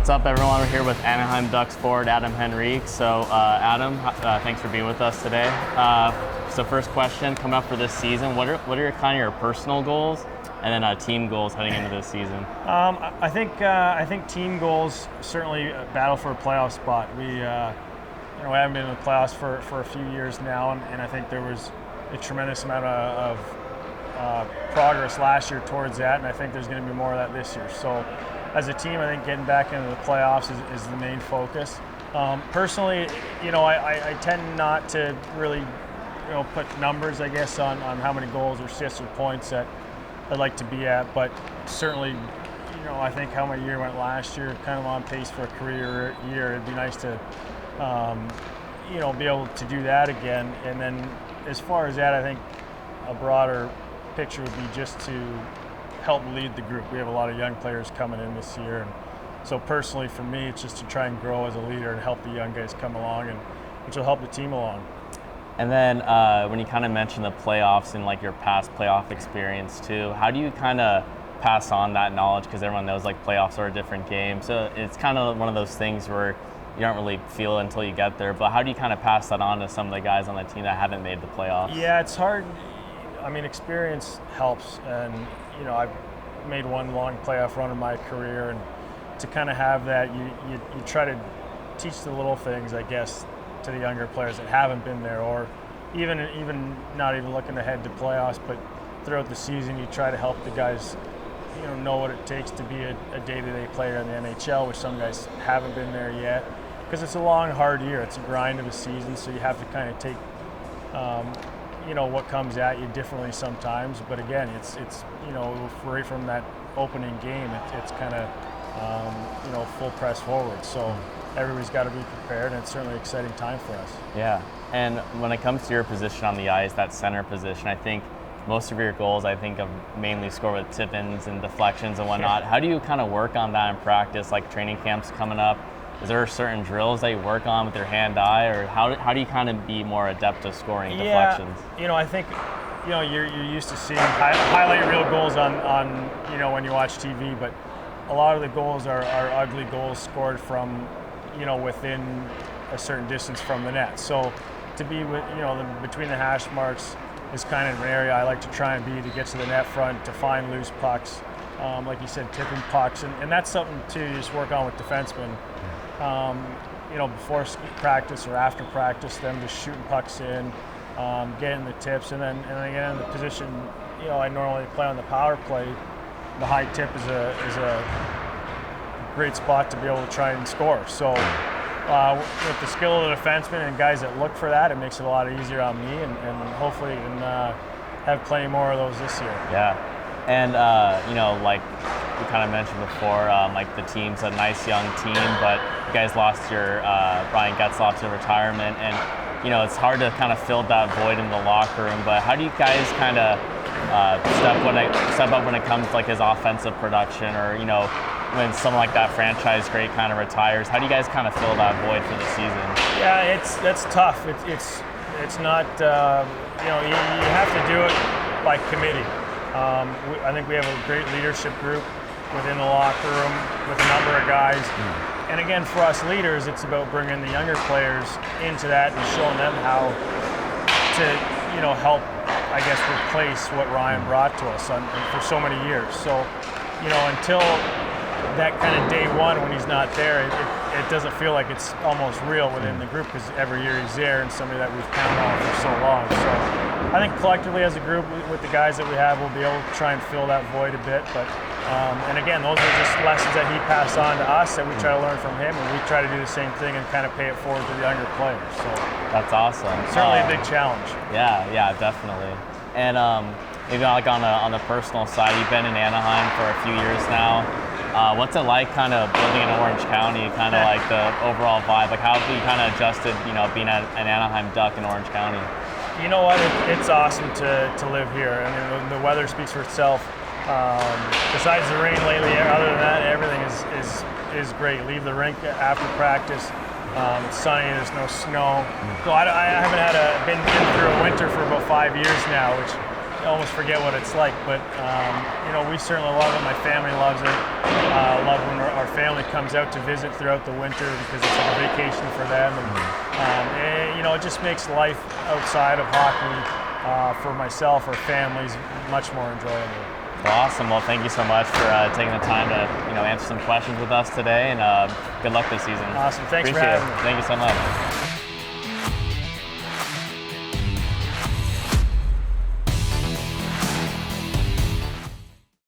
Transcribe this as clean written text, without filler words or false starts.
What's up, everyone? We're here with Anaheim Ducks forward Adam Henrique. So, Adam, thanks for being with us today. So, first question, coming up for this season, what are your kind of your personal goals, and then team goals heading into this season? I think team goals certainly battle for a playoff spot. We haven't been in the playoffs for a few years now, and I think there was a tremendous amount of progress last year towards that, and I think there's going to be more of that this year. So, as a team, I think getting back into the playoffs is the main focus. Personally, I tend not to really, put numbers, I guess, on how many goals or assists or points that I'd like to be at. But certainly, I think how my year went last year, kind of on pace for a career year. It'd be nice to, be able to do that again. And then, as far as that, I think a broader picture would be just to help lead the group. We have a lot of young players coming in this year, and so personally for me, it's just to try and grow as a leader and help the young guys come along, and which will help the team along. And then when you kind of mentioned the playoffs and like your past playoff experience too, how do you kind of pass on that knowledge? Because everyone knows like playoffs are a different game, so it's kind of one of those things where you don't really feel it until you get there. But how do you kind of pass that on to some of the guys on the team that haven't made the playoffs? Yeah, it's hard. I mean, experience helps, and I've made one long playoff run in my career, and to kind of have that, you try to teach the little things, I guess, to the younger players that haven't been there, or even not even looking ahead to playoffs, but throughout the season, you try to help the guys, know what it takes to be a day-to-day player in the NHL, which some guys haven't been there yet, because it's a long, hard year. It's a grind of a season, so you have to kind of take what comes at you differently sometimes, but again, it's right from that opening game, it's kind of full press forward. So everybody's got to be prepared, and it's certainly an exciting time for us. Yeah, and when it comes to your position on the ice, that center position, I think most of your goals, I think, have mainly scored with tip-ins and deflections and whatnot. How do you kind of work on that in practice, like training camps coming up? Is there certain drills that you work on with your hand-eye, or how do you kind of be more adept at scoring deflections? I think, you're used to seeing highlight reel goals on when you watch TV, but a lot of the goals are ugly goals scored from, within a certain distance from the net. So to be between the hash marks is kind of an area I like to try and be, to get to the net front, to find loose pucks, like you said, tipping pucks, and that's something too you just work on with defensemen. Before practice or after practice, them just shooting pucks in, getting the tips, and then again in the position, I normally play on the power play. The high tip is a great spot to be able to try and score. So with the skill of the defenseman and guys that look for that, it makes it a lot easier on me, and hopefully you can have plenty more of those this year. Yeah, and like we kind of mentioned before, like the team's a nice young team, but you guys lost your Brian Getzlaf to retirement, and it's hard to kind of fill that void in the locker room. But how do you guys kind of step up when it comes to like his offensive production, or when someone like that franchise great kind of retires? How do you guys kind of fill that void for the season? Yeah, that's tough. It's not you have to do it by committee. I think we have a great leadership group within the locker room with a number of guys. And again, for us leaders, it's about bringing the younger players into that and showing them how to, help, I guess, replace what Ryan brought to us for so many years. So, until that kind of day one when he's not there, it doesn't feel like it's almost real within the group, because every year he's there and somebody that we've counted on for so long. So I think collectively as a group, with the guys that we have, we'll be able to try and fill that void a bit. But and again, those are just lessons that he passed on to us that we try to learn from him, and we try to do the same thing and kind of pay it forward to the younger players. So that's awesome. Certainly a big challenge. Yeah, definitely. And maybe like on the personal side, you've been in Anaheim for a few years now. What's it like kind of living in Orange County, kind of like the overall vibe? Like how have you kind of adjusted, being an Anaheim Duck in Orange County? You know what, it's awesome to live here. I mean, the weather speaks for itself. Besides the rain lately, other than that, everything is great. Leave the rink after practice. It's sunny, there's no snow. So I haven't been through a winter for about 5 years now, which almost forget what it's like. But we certainly love it. My family loves it. Love when our family comes out to visit throughout the winter because it's like a vacation for them. And it just makes life outside of hockey for myself or families much more enjoyable. Well, awesome. Well, thank you so much for taking the time to answer some questions with us today, and good luck this season. Awesome. Thanks Appreciate for having it. me. Thank you so much.